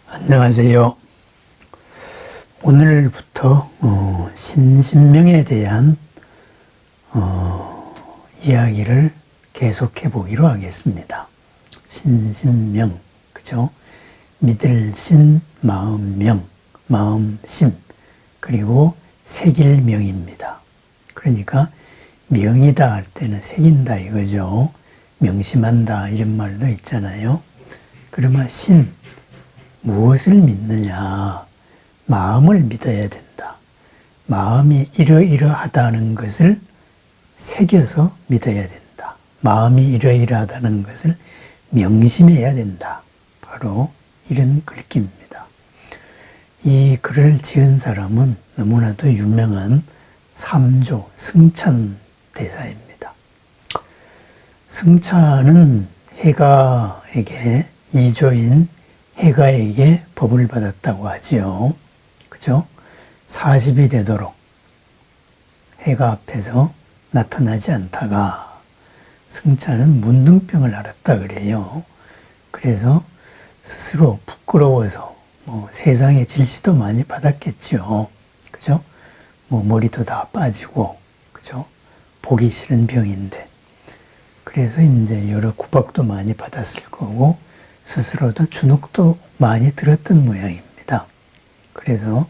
안녕하세요. 오늘부터 신신명에 대한 이야기를 계속해 보기로 하겠습니다. 신신명, 그죠? 믿을 신, 마음명, 마음심, 그리고 새길 명입니다. 그러니까 명이다 할 때는 새긴다 이거죠. 명심한다 이런 말도 있잖아요. 그러면 신, 무엇을 믿느냐? 마음을 믿어야 된다. 마음이 이러이러하다는 것을 새겨서 믿어야 된다. 마음이 이러이러하다는 것을 명심해야 된다. 바로 이런 글귀입니다. 이 글을 지은 사람은 너무나도 유명한 삼조 승찬 대사입니다. 승찬은 해가에게 이조인 해가에게 법을 받았다고 하지요. 그죠? 40이 되도록 해가 앞에서 나타나지 않다가 승찬은 문둥병을 앓았다 그래요. 그래서 스스로 부끄러워서 세상에 질시도 많이 받았겠죠. 그죠? 머리도 다 빠지고, 그죠? 보기 싫은 병인데. 그래서 이제 여러 구박도 많이 받았을 거고, 스스로도 주눅도 많이 들었던 모양입니다. 그래서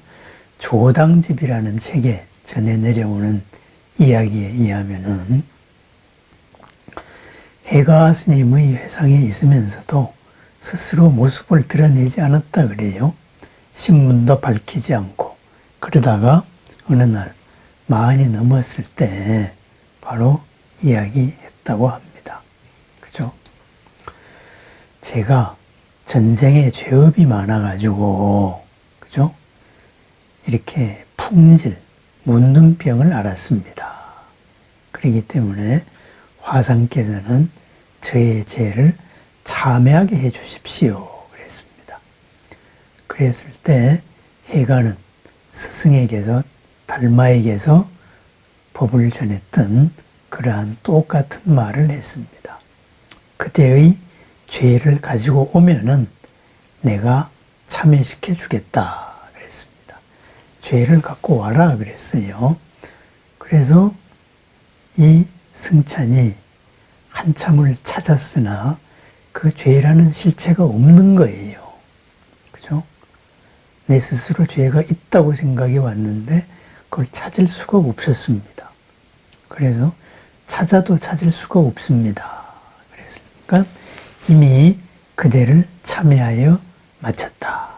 조당집이라는 책에 전해 내려오는 이야기에 의하면은 해가 스님의 회상에 있으면서도 스스로 모습을 드러내지 않았다 그래요. 신문도 밝히지 않고. 그러다가 어느 날 만이 넘었을 때 바로 이야기했다고 합니다. 그죠? 제가 전생에 죄업이 많아가지고, 그죠? 이렇게 풍질, 문둥병을 앓았습니다. 그렇기 때문에 화상께서는 저의 죄를 참회하게 해 주십시오. 그랬습니다. 그랬을 때 해가는 스승에게서, 달마에게서 법을 전했던 그러한 똑같은 말을 했습니다. 그대의 죄를 가지고 오면은 내가 참회시켜 주겠다 그랬습니다. 죄를 갖고 와라 그랬어요. 그래서 이 승찬이 한참을 찾았으나 그 죄라는 실체가 없는 거예요. 그죠? 내 스스로 죄가 있다고 생각이 왔는데 그걸 찾을 수가 없었습니다. 그래서 찾아도 찾을 수가 없습니다. 그랬으니까 이미 그대를 참회하여 마쳤다.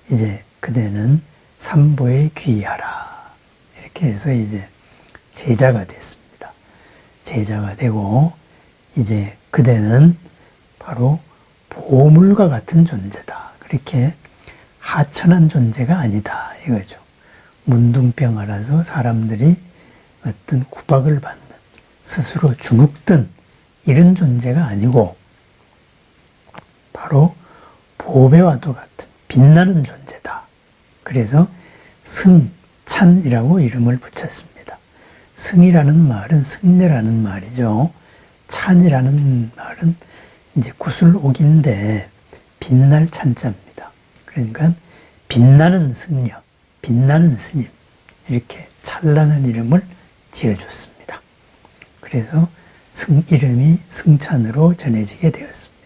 이제 그대는 삼보에 귀의하라. 이렇게 해서 이제 제자가 됐습니다. 제자가 되고 이제 그대는 바로 보물과 같은 존재다. 그렇게 하천한 존재가 아니다. 이거죠. 문둥병 앓아서 사람들이 어떤 구박을 받는, 스스로 주눅든 이런 존재가 아니고 바로 보배와도 같은 빛나는 존재다. 그래서 승찬이라고 이름을 붙였습니다. 승이라는 말은 승려라는 말이죠. 찬이라는 말은 이제 구슬옥인데 빛날 찬자입니다. 그러니까 빛나는 승려, 빛나는 스님 이렇게 찬란한 이름을 지어줬습니다. 그래서 이름이 승찬으로 전해지게 되었습니다.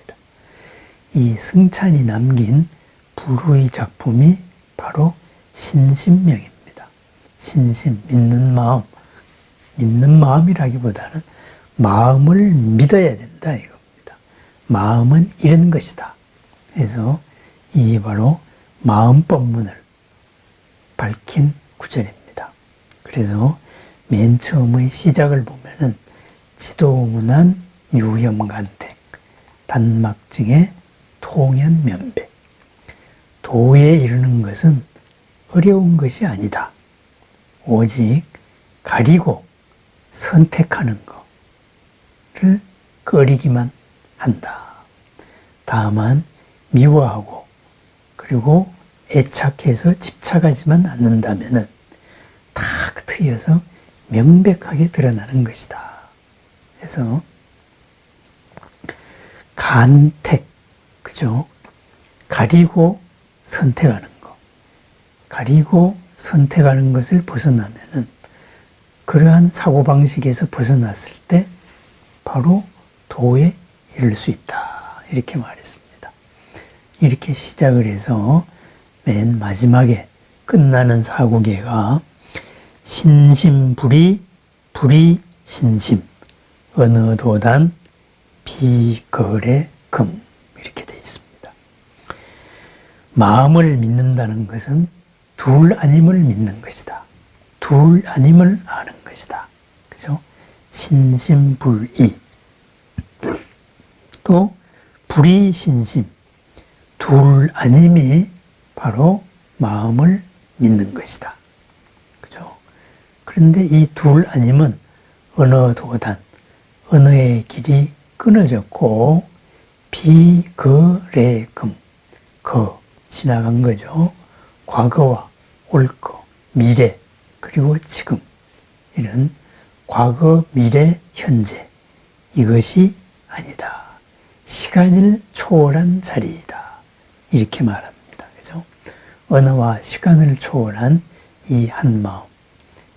이 승찬이 남긴 부후의 작품이 바로 신신명입니다. 신심, 믿는 마음. 믿는 마음이라기보다는 마음을 믿어야 된다 이겁니다. 마음은 이런 것이다. 그래서 이 바로 마음법문을 밝힌 구절입니다. 그래서 맨 처음의 시작을 보면은 지도문안 유혐간택 단막증에 통연면배. 도에 이르는 것은 어려운 것이 아니다. 오직 가리고 선택하는 것을 꺼리기만 한다. 다만 미워하고 그리고 애착해서 집착하지만 않는다면은 탁 트여서 명백하게 드러나는 것이다. 그래서 간택, 그죠? 가리고 선택하는 것, 가리고 선택하는 것을 벗어나면은 그러한 사고방식에서 벗어났을 때 바로 도에 이를 수 있다. 이렇게 말했습니다. 이렇게 시작을 해서 맨 마지막에 끝나는 사고계가 신심불이, 불이 신심, 언어도단, 비거래금 이렇게 되어 있습니다. 마음을 믿는다는 것은 둘 아님을 믿는 것이다. 둘 아님을 아는 것이다. 그죠? 신심불이. 또 불이신심. 둘 아님이 바로 마음을 믿는 것이다. 그죠? 그런데 이 둘 아님은 언어도단, 언어의 길이 끊어졌고 비거래금, 지나간 거죠. 과거와 올거, 미래, 그리고 지금 이런 과거, 미래, 현재 이것이 아니다. 시간을 초월한 자리이다. 이렇게 말합니다. 그죠? 언어와 시간을 초월한 이 한 마음,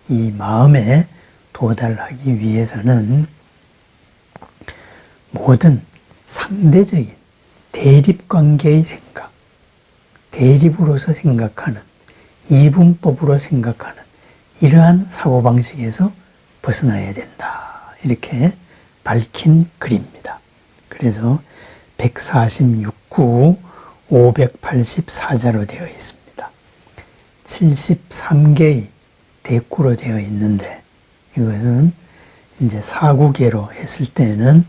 이 마음에 도달하기 위해서는 모든 상대적인 대립관계의 생각, 대립으로서 생각하는, 이분법으로 생각하는 이러한 사고방식에서 벗어나야 된다. 이렇게 밝힌 글입니다. 그래서 146구 584자로 되어 있습니다. 73개의 대구로 되어 있는데 이것은 이제 4구계로 했을 때는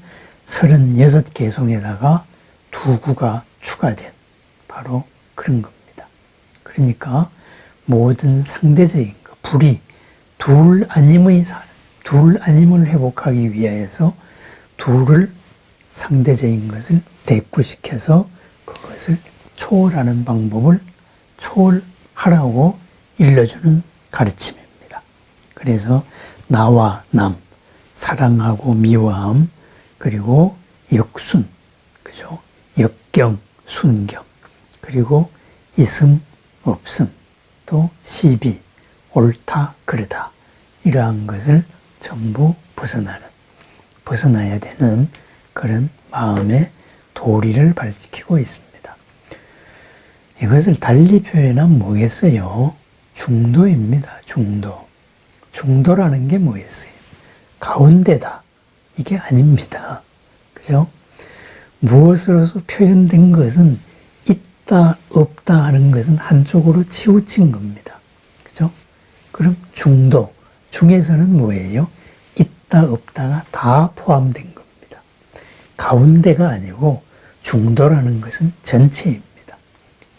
36개송에다가 2구가 추가된 바로 그런 겁니다. 그러니까 모든 상대적인 것, 불이 둘 아님을 회복하기 위하여서 둘을 상대적인 것을 대꾸시켜서 그것을 초월하는 방법을 초월하라고 일러주는 가르침입니다. 그래서 나와 남, 사랑하고 미워함, 그리고 역순, 그죠? 역경, 순경, 그리고 있음, 없음, 또 시비, 옳다, 그르다 이러한 것을 전부 벗어나야 되는 그런 마음의 도리를 밝히고 있습니다. 이것을 달리 표현하면 뭐겠어요? 중도입니다. 중도라는 게 뭐겠어요? 가운데다. 이게 아닙니다. 그죠? 무엇으로서 표현된 것은 있다, 없다 하는 것은 한쪽으로 치우친 겁니다. 그죠? 그럼 중도. 중에서는 뭐예요? 있다, 없다가 다 포함된 겁니다. 가운데가 아니고 중도라는 것은 전체입니다.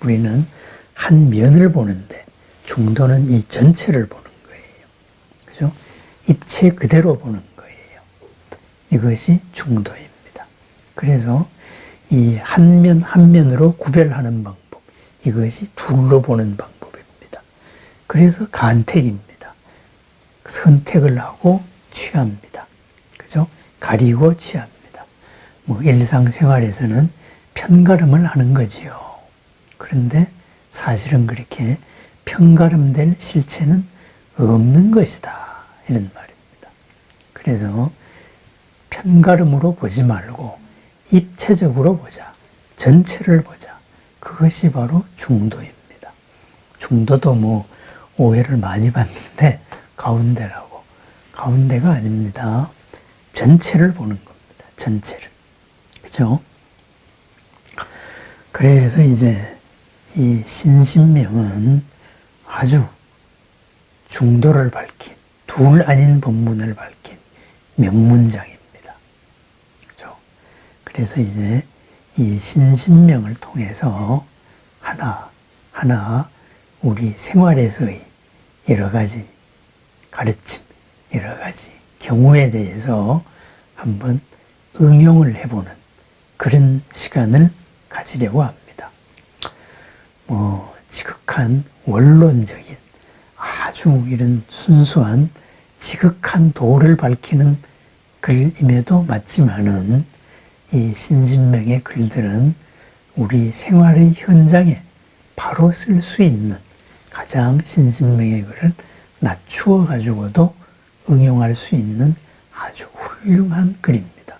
우리는 한 면을 보는데 중도는 이 전체를 보는 거예요. 그죠? 입체 그대로 보는 거예요. 이것이 중도입니다. 그래서 이 한 면 한 면으로 구별하는 방법, 이것이 둘로 보는 방법입니다. 그래서 간택입니다. 선택을 하고 취합니다. 그죠? 가리고 취합니다. 뭐 일상생활에서는 편가름을 하는 거지요. 그런데 사실은 그렇게 편가름될 실체는 없는 것이다. 이런 말입니다. 그래서 편가름으로 보지 말고 입체적으로 보자. 전체를 보자. 그것이 바로 중도입니다. 중도도 뭐 오해를 많이 받는데 가운데라고. 가운데가 아닙니다. 전체를 보는 겁니다. 전체를. 그죠? 그래서 이제 이 신신명은 아주 중도를 밝힌, 둘 아닌 본문을 밝힌 명문장입니다. 그죠? 그래서 이제 이 신신명을 통해서 하나 우리 생활에서의 여러 가지 가르침, 여러 가지 경우에 대해서 한번 응용을 해보는 그런 시간을 가지려고 합니다. 지극한 원론적인 아주 이런 순수한 지극한 도를 밝히는 글임에도 맞지만은 이 신신명의 글들은 우리 생활의 현장에 바로 쓸 수 있는 가장 신신명의 글을 낮추어 가지고도 응용할 수 있는 아주 훌륭한 글입니다.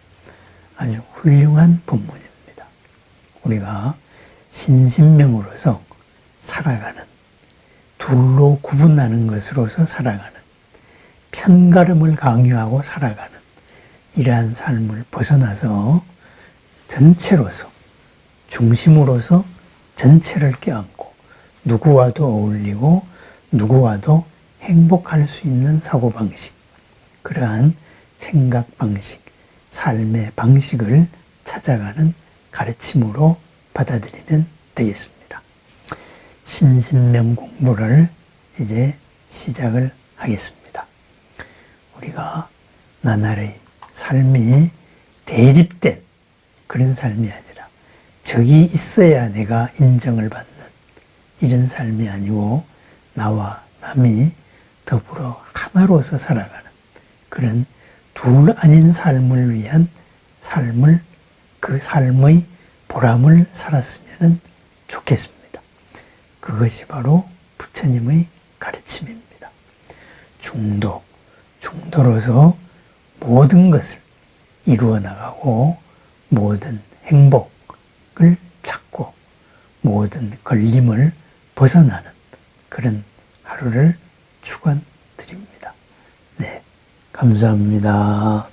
아주 훌륭한 본문입니다. 우리가 신신명으로서 살아가는, 둘로 구분하는 것으로서 살아가는, 편가름을 강요하고 살아가는 이러한 삶을 벗어나서 전체로서, 중심으로서 전체를 껴안고 누구와도 어울리고 누구와도 행복할 수 있는 사고방식, 그러한 생각방식, 삶의 방식을 찾아가는 가르침으로 받아들이면 되겠습니다. 신신명 공부를 이제 시작을 하겠습니다. 우리가 나날의 삶이 대립된 그런 삶이 아니라 적이 있어야 내가 인정을 받는 이런 삶이 아니고 나와 남이 더불어 하나로서 살아가는 그런 둘 아닌 삶을 위한 삶을, 그 삶의 보람을 살았으면 좋겠습니다. 그것이 바로 부처님의 가르침입니다. 중도로서 모든 것을 이루어 나가고 모든 행복을 찾고 모든 걸림을 벗어나는 그런 하루를 축원드립니다. 네, 감사합니다.